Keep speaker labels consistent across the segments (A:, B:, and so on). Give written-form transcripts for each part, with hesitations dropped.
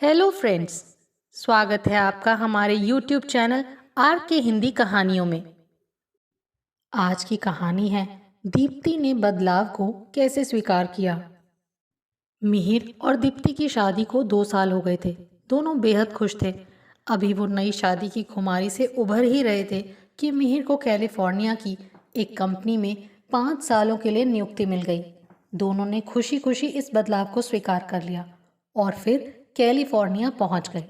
A: Hello friends. स्वागत है आपका हमारे यूट्यूब चैनल आर के हिंदी कहानियों में। आज की कहानी है दीप्ति ने बदलाव को कैसे स्वीकार किया। मिहिर और दीप्ति की शादी को 2 साल हो गए थे। दोनों बेहद खुश थे। अभी वो नई शादी की खुमारी से उभर ही रहे थे कि मिहिर को कैलिफोर्निया की एक कंपनी में 5 सालों के लिए नियुक्ति मिल गई। दोनों ने खुशी खुशी इस बदलाव को स्वीकार कर लिया और फिर कैलिफोर्निया पहुंच गए।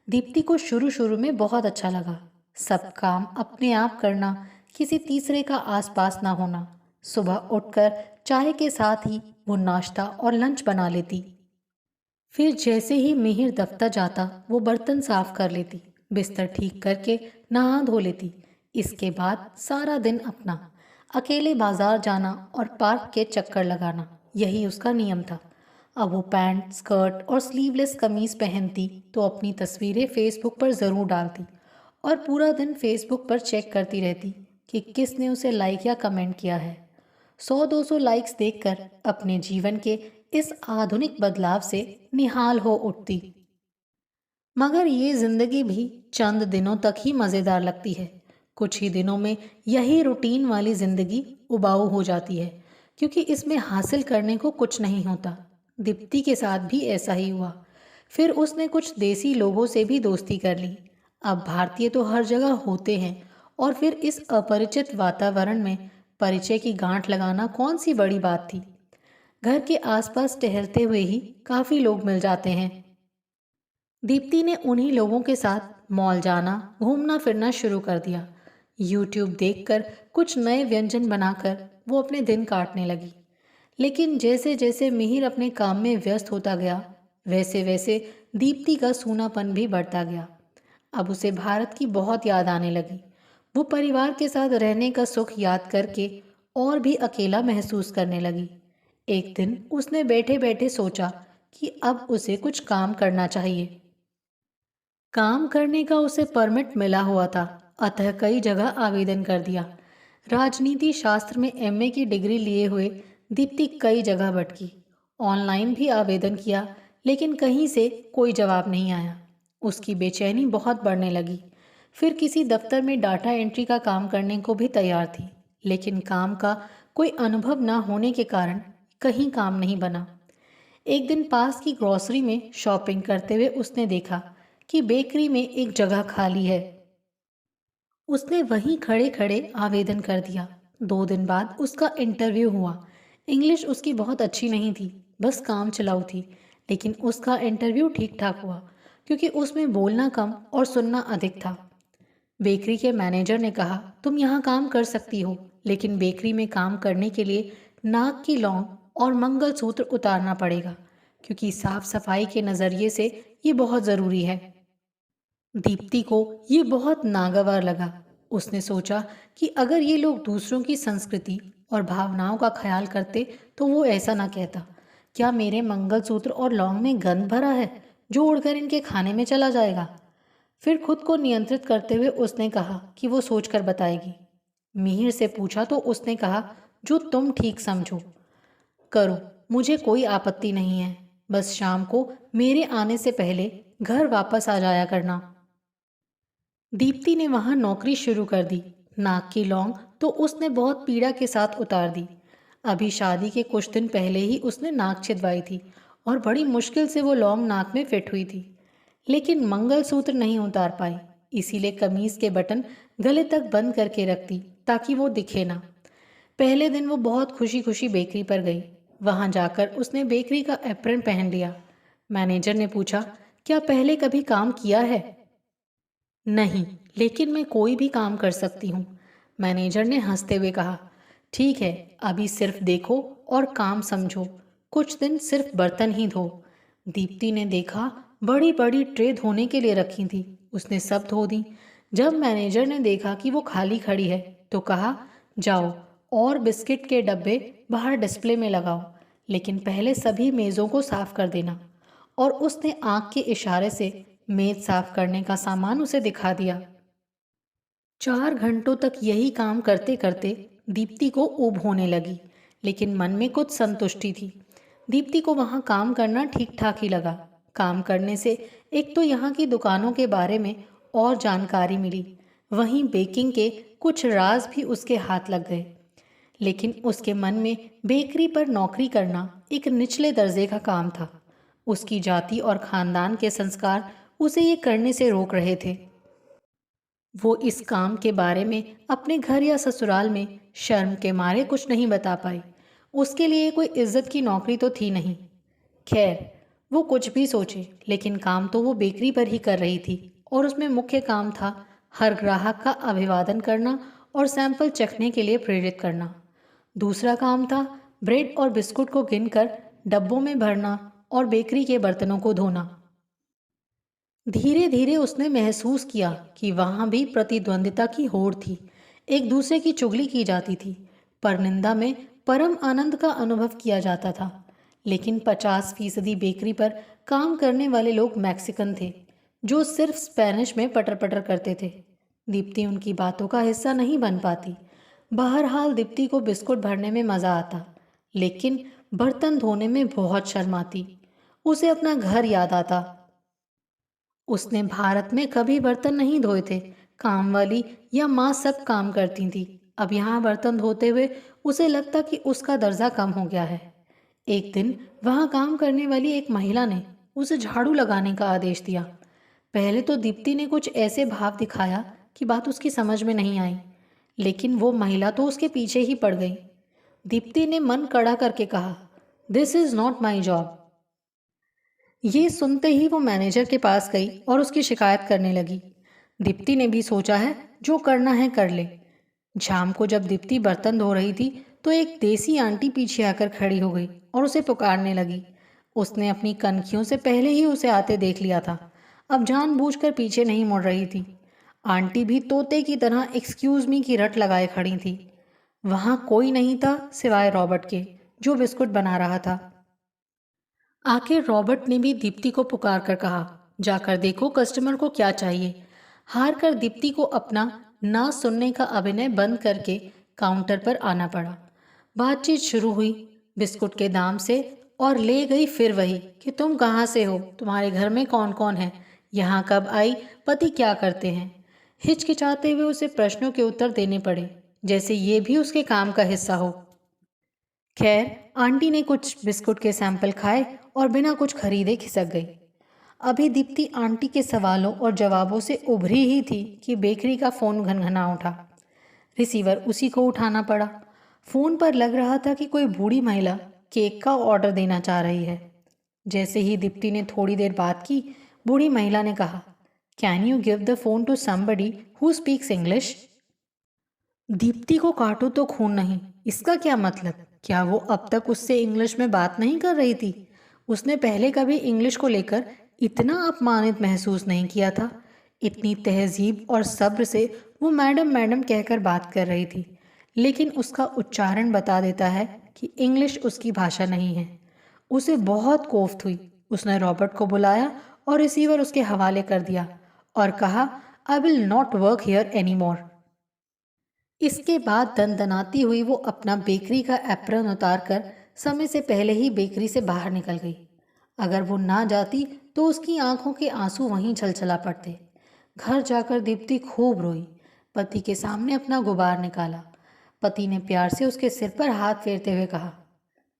A: दीप्ति को शुरू शुरू में बहुत अच्छा लगा। सब काम अपने आप करना, किसी तीसरे का आसपास ना होना। सुबह उठकर चाय के साथ ही वो नाश्ता और लंच बना लेती। फिर जैसे ही मिहिर दफ्तर जाता वो बर्तन साफ कर लेती, बिस्तर ठीक करके नहा धो लेती। इसके बाद सारा दिन अपना अकेले बाजार जाना और पार्क के चक्कर लगाना, यही उसका नियम था। अब वो पैंट, स्कर्ट और स्लीवलेस कमीज पहनती तो अपनी तस्वीरें फेसबुक पर ज़रूर डालती और पूरा दिन फेसबुक पर चेक करती रहती कि किसने उसे लाइक या कमेंट किया है। 100-200 लाइक्स देखकर अपने जीवन के इस आधुनिक बदलाव से निहाल हो उठती। मगर ये जिंदगी भी चंद दिनों तक ही मज़ेदार लगती है। कुछ ही दिनों में यही रूटीन वाली जिंदगी उबाऊ हो जाती है, क्योंकि इसमें हासिल करने को कुछ नहीं होता। दीप्ति के साथ भी ऐसा ही हुआ। फिर उसने कुछ देसी लोगों से भी दोस्ती कर ली। अब भारतीय तो हर जगह होते हैं और फिर इस अपरिचित वातावरण में परिचय की गांठ लगाना कौन सी बड़ी बात थी। घर के आसपास टहलते हुए ही काफ़ी लोग मिल जाते हैं। दीप्ति ने उन्हीं लोगों के साथ मॉल जाना, घूमना फिरना शुरू कर दिया। यूट्यूब देखकर कुछ नए व्यंजन बनाकर वो अपने दिन काटने लगी। लेकिन जैसे जैसे मिहिर अपने काम में व्यस्त होता गया, वैसे वैसे दीप्ति का सूनापन भी बढ़ता गया। अब उसे भारत की बहुत याद आने लगी। वो परिवार के साथ रहने का सुख याद करके और भी अकेला महसूस करने लगी। एक दिन उसने बैठे बैठे सोचा कि अब उसे कुछ काम करना चाहिए। काम करने का उसे परमिट मिला हुआ था, अतः कई जगह आवेदन कर दिया। राजनीति शास्त्र में एमए की डिग्री लिए हुए दीप्ति कई जगह भटकी। ऑनलाइन भी आवेदन किया, लेकिन कहीं से कोई जवाब नहीं आया। उसकी बेचैनी बहुत बढ़ने लगी। फिर किसी दफ्तर में डाटा एंट्री का काम करने को भी तैयार थी, लेकिन काम का कोई अनुभव न होने के कारण कहीं काम नहीं बना। एक दिन पास की ग्रोसरी में शॉपिंग करते हुए उसने देखा कि बेकरी में एक जगह खाली है। उसने वहीं खड़े खड़े आवेदन कर दिया। 2 दिन बाद उसका इंटरव्यू हुआ। इंग्लिश उसकी बहुत अच्छी नहीं थी, बस काम चलाऊ थी, लेकिन उसका इंटरव्यू ठीक ठाक हुआ, क्योंकि उसमें बोलना कम और सुनना अधिक था। बेकरी के मैनेजर ने कहा, तुम यहाँ काम कर सकती हो, लेकिन बेकरी में काम करने के लिए नाक की लौंग और मंगलसूत्र उतारना पड़ेगा, क्योंकि साफ सफाई के नज़रिए से ये बहुत ज़रूरी है। दीप्ति को ये बहुत नागवार लगा। उसने सोचा कि अगर ये लोग दूसरों की संस्कृति और भावनाओं का ख्याल करते तो वो ऐसा ना कहता। क्या मेरे मंगलसूत्र और लौंग में गंध भरा है जो उड़कर इनके खाने में चला जाएगा? फिर खुद को नियंत्रित करते हुए उसने कहा कि वो सोचकर बताएगी। मिहिर से पूछा तो उसने कहा, जो तुम ठीक समझो करो, मुझे कोई आपत्ति नहीं है। बस शाम को मेरे आने से पहले घर वापस आ जाया करना। दीप्ति ने वहां नौकरी शुरू कर दी। नाक की लौंग तो उसने बहुत पीड़ा के साथ उतार दी। अभी शादी के कुछ दिन पहले ही उसने नाक छिदवाई थी और बड़ी मुश्किल से वो लौंग नाक में फिट हुई थी, लेकिन मंगलसूत्र नहीं उतार पाई। इसीलिए कमीज के बटन गले तक बंद करके रखती ताकि वो दिखे ना। पहले दिन वो बहुत खुशी खुशी बेकरी पर गई। वहां जाकर उसने बेकरी का एप्रन पहन लिया। मैनेजर ने पूछा, क्या पहले कभी काम किया है? नहीं, लेकिन मैं कोई भी काम कर सकती हूँ, मैनेजर ने हंसते हुए कहा। ठीक है, अभी सिर्फ देखो और काम समझो। कुछ दिन सिर्फ बर्तन ही धो। दीप्ति ने देखा, बड़ी बड़ी ट्रे धोने के लिए रखी थी। उसने सब धो दी। जब मैनेजर ने देखा कि वो खाली खड़ी है तो कहा, जाओ और बिस्किट के डब्बे बाहर डिस्प्ले में लगाओ, लेकिन पहले सभी मेज़ों को साफ कर देना। और उसने आंख के इशारे से मेज साफ करने का सामान उसे दिखा दिया। 4 घंटों तक यही काम करते करते दीप्ति को ऊब होने लगी, लेकिन मन में कुछ संतुष्टि थी। दीप्ति को वहां काम करना ठीक ठाक ही लगा। काम करने से एक तो यहाँ की दुकानों के बारे में और जानकारी मिली, वहीं बेकिंग के कुछ राज भी उसके हाथ लग गए। लेकिन उसके मन में बेकरी पर नौकरी करना एक निचले दर्जे का काम था। उसकी जाति और खानदान के संस्कार उसे ये करने से रोक रहे थे। वो इस काम के बारे में अपने घर या ससुराल में शर्म के मारे कुछ नहीं बता पाई। उसके लिए कोई इज्जत की नौकरी तो थी नहीं। खैर, वो कुछ भी सोचे, लेकिन काम तो वो बेकरी पर ही कर रही थी और उसमें मुख्य काम था हर ग्राहक का अभिवादन करना और सैंपल चखने के लिए प्रेरित करना। दूसरा काम था ब्रेड और बिस्कुट को गिनकर डब्बों में भरना और बेकरी के बर्तनों को धोना। धीरे धीरे उसने महसूस किया कि वहाँ भी प्रतिद्वंदिता की होड़ थी। एक दूसरे की चुगली की जाती थी, परनिंदा में परम आनंद का अनुभव किया जाता था। लेकिन 50% बेकरी पर काम करने वाले लोग मैक्सिकन थे, जो सिर्फ स्पेनिश में पटर पटर करते थे। दीप्ति उनकी बातों का हिस्सा नहीं बन पाती। बहरहाल दीप्ति को बिस्कुट भरने में मज़ा आता, लेकिन बर्तन धोने में बहुत शर्म आती। उसे अपना घर याद आता। उसने भारत में कभी बर्तन नहीं धोए थे। कामवाली या माँ सब काम करती थी। अब यहाँ बर्तन धोते हुए उसे लगता कि उसका दर्जा कम हो गया है। एक दिन वहाँ काम करने वाली एक महिला ने उसे झाड़ू लगाने का आदेश दिया। पहले तो दीप्ति ने कुछ ऐसे भाव दिखाया कि बात उसकी समझ में नहीं आई, लेकिन वो महिला तो उसके पीछे ही पड़ गई। दीप्ति ने मन कड़ा करके कहा, this is not my job. ये सुनते ही वो मैनेजर के पास गई और उसकी शिकायत करने लगी। दीप्ति ने भी सोचा है जो करना है कर ले। शाम को जब दीप्ति बर्तन धो रही थी तो एक देसी आंटी पीछे आकर खड़ी हो गई और उसे पुकारने लगी। उसने अपनी कनखियों से पहले ही उसे आते देख लिया था। अब जानबूझकर पीछे नहीं मुड़ रही थी। आंटी भी तोते की तरह एक्सक्यूज मी की रट लगाए खड़ी थी। वहाँ कोई नहीं था सिवाय रॉबर्ट के, जो बिस्कुट बना रहा था। आखिर रॉबर्ट ने भी दीप्ति को पुकार कर कहा, जाकर देखो कस्टमर को क्या चाहिए। हार कर दीप्ति को अपना ना सुनने का अभिनय बंद करके काउंटर पर आना पड़ा। बातचीत शुरू हुई बिस्कुट के दाम से और ले गई फिर वही कि तुम कहाँ से हो, तुम्हारे घर में कौन कौन है, यहाँ कब आई, पति क्या करते हैं। हिचकिचाते हुए उसे प्रश्नों के उत्तर देने पड़े, जैसे ये भी उसके काम का हिस्सा हो। खैर, आंटी ने कुछ बिस्कुट के सैंपल खाए और बिना कुछ खरीदे खिसक गई। अभी दीप्ति आंटी के सवालों और जवाबों से उभरी ही थी कि बेकरी का फ़ोन घनघना उठा। रिसीवर उसी को उठाना पड़ा। फ़ोन पर लग रहा था कि कोई बूढ़ी महिला केक का ऑर्डर देना चाह रही है। जैसे ही दीप्ति ने थोड़ी देर बात की, बूढ़ी महिला ने कहा, can you give the phone to somebody who speaks English. Deepti को काटो तो खून नहीं, इसका क्या मतलब? क्या वो अब तक उससे इंग्लिश में बात नहीं कर रही थी? उसने पहले कभी इंग्लिश को लेकर इतना अपमानित महसूस नहीं किया था। इतनी तहजीब और सब्र से वो मैडम मैडम कहकर बात कर रही थी, लेकिन उसका उच्चारण बता देता है कि इंग्लिश उसकी भाषा नहीं है। उसे बहुत कोफ्त हुई। उसने रॉबर्ट को बुलाया और रिसीवर उसके हवाले कर दिया और कहा, I will not work here any more. इसके बाद दनदनाती हुई वो अपना बेकरी का एप्रन उतार कर समय से पहले ही बेकरी से बाहर निकल गई। अगर वो ना जाती तो उसकी आंखों के आंसू वहीं छलछला पड़ते। घर जाकर दीप्ति खूब रोई। पति के सामने अपना गुबार निकाला। पति ने प्यार से उसके सिर पर हाथ फेरते हुए कहा,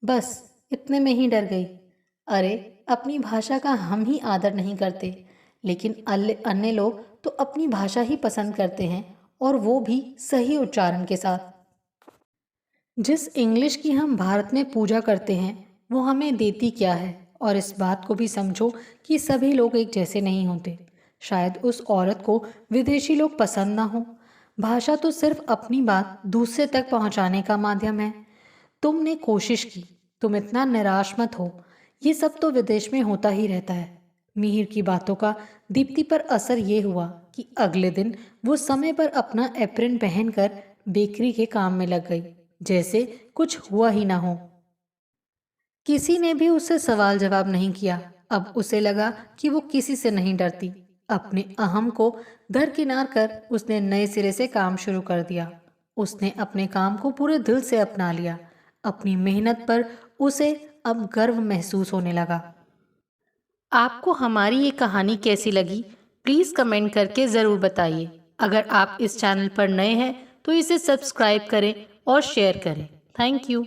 A: बस इतने में ही डर गई। अरे, अपनी भाषा का हम ही आदर नहीं करते, लेकिन अन्य लोग तो अपनी भाषा ही पसंद करते हैं, और वो भी सही उच्चारण के साथ। जिस इंग्लिश की हम भारत में पूजा करते हैं वो हमें देती क्या है। और इस बात को भी समझो कि सभी लोग एक जैसे नहीं होते। शायद उस औरत को विदेशी लोग पसंद ना हो। भाषा तो सिर्फ अपनी बात दूसरे तक पहुंचाने का माध्यम है। तुमने कोशिश की, तुम इतना निराश मत हो। ये सब तो विदेश में होता ही रहता है। मिहिर की बातों का दीप्ति पर असर ये हुआ कि अगले दिन वो समय पर अपना एप्रन पहनकर बेकरी के काम में लग गई, जैसे कुछ हुआ ही ना हो। किसी ने भी उससे सवाल जवाब नहीं किया। अब उसे लगा कि वो किसी से नहीं डरती। अपने अहम को दरकिनार कर उसने नए सिरे से काम शुरू कर दिया। उसने अपने काम को पूरे दिल से अपना लिया। अपनी मेहनत पर उसे अब गर्व महसूस होने लगा। आपको हमारी ये कहानी कैसी लगी, प्लीज़ कमेंट करके ज़रूर बताइए। अगर आप इस चैनल पर नए हैं तो इसे सब्सक्राइब करें और शेयर करें। Thank you.